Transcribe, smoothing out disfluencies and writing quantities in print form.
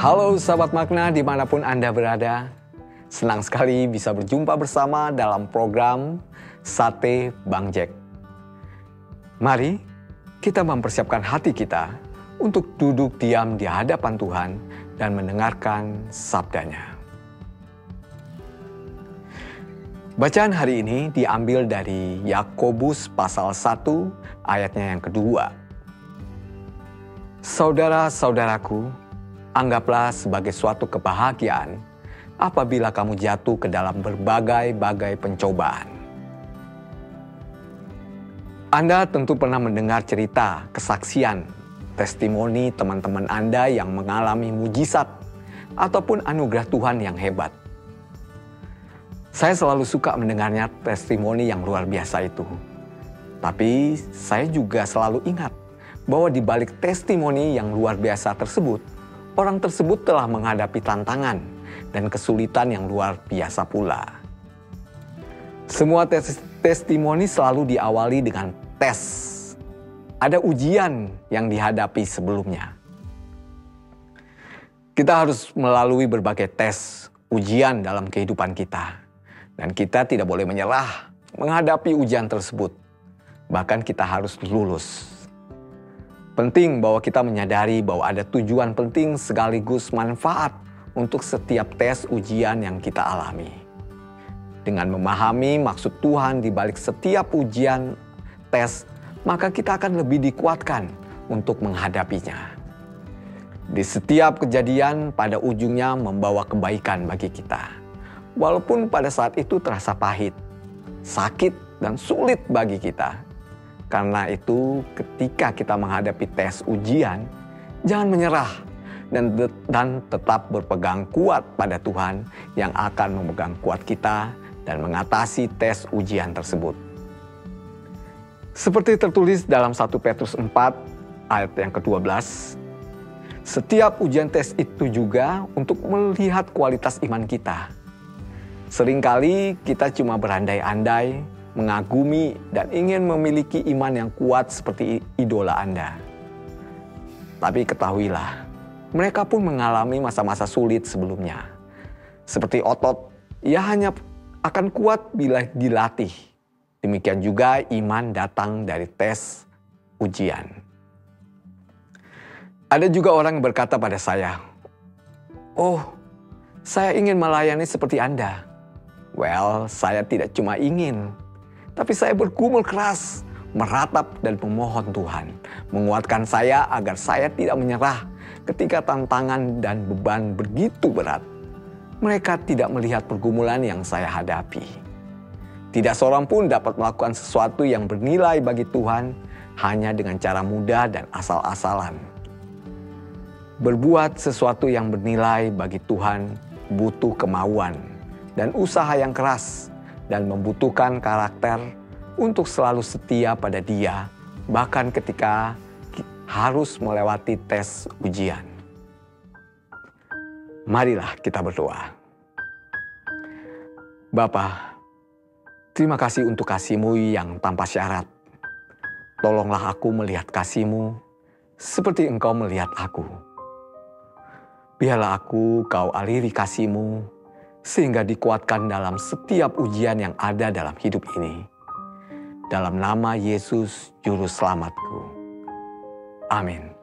Halo sahabat makna dimanapun Anda berada. Senang sekali bisa berjumpa bersama dalam program Sate Bang Jack. Mari kita mempersiapkan hati kita untuk duduk diam di hadapan Tuhan dan mendengarkan sabdanya. Bacaan hari ini diambil dari Yakobus pasal 1 ayatnya yang kedua. Saudara-saudaraku, anggaplah sebagai suatu kebahagiaan apabila kamu jatuh ke dalam berbagai-bagai pencobaan. Anda tentu pernah mendengar cerita, kesaksian, testimoni teman-teman Anda yang mengalami mujizat ataupun anugerah Tuhan yang hebat. Saya selalu suka mendengarnya testimoni yang luar biasa itu. Tapi saya juga selalu ingat bahwa di balik testimoni yang luar biasa tersebut, orang tersebut telah menghadapi tantangan dan kesulitan yang luar biasa pula. Semua testimoni selalu diawali dengan tes. Ada ujian yang dihadapi sebelumnya. Kita harus melalui berbagai tes, ujian dalam kehidupan kita. Dan kita tidak boleh menyerah menghadapi ujian tersebut. Bahkan kita harus lulus. Penting bahwa kita menyadari bahwa ada tujuan penting sekaligus manfaat untuk setiap tes ujian yang kita alami. Dengan memahami maksud Tuhan di balik setiap ujian tes, maka kita akan lebih dikuatkan untuk menghadapinya. Di setiap kejadian pada ujungnya membawa kebaikan bagi kita. Walaupun pada saat itu terasa pahit, sakit, dan sulit bagi kita. Karena itu ketika kita menghadapi tes ujian, jangan menyerah dan tetap berpegang kuat pada Tuhan yang akan memegang kuat kita dan mengatasi tes ujian tersebut. Seperti tertulis dalam 1 Petrus 4 ayat yang ke-12, setiap ujian tes itu juga untuk melihat kualitas iman kita. Seringkali kita cuma berandai-andai, mengagumi, dan ingin memiliki iman yang kuat seperti idola Anda. Tapi ketahuilah, mereka pun mengalami masa-masa sulit sebelumnya. Seperti otot, ia hanya akan kuat bila dilatih. Demikian juga iman datang dari tes ujian. Ada juga orang yang berkata pada saya, "Oh, saya ingin melayani seperti Anda." Well, saya tidak cuma ingin, tapi saya bergumul keras, meratap dan memohon Tuhan menguatkan saya agar saya tidak menyerah ketika tantangan dan beban begitu berat. Mereka tidak melihat pergumulan yang saya hadapi. Tidak seorang pun dapat melakukan sesuatu yang bernilai bagi Tuhan hanya dengan cara mudah dan asal-asalan. Berbuat sesuatu yang bernilai bagi Tuhan butuh kemauan dan usaha yang keras dan membutuhkan karakter untuk selalu setia pada Dia, bahkan ketika harus melewati tes ujian. Marilah kita berdoa. Bapa, terima kasih untuk kasih-Mu yang tanpa syarat. Tolonglah aku melihat kasih-Mu seperti Engkau melihat aku. Biarlah aku Kau aliri kasih-Mu sehingga dikuatkan dalam setiap ujian yang ada dalam hidup ini. Dalam nama Yesus Juru Selamatku. Amin.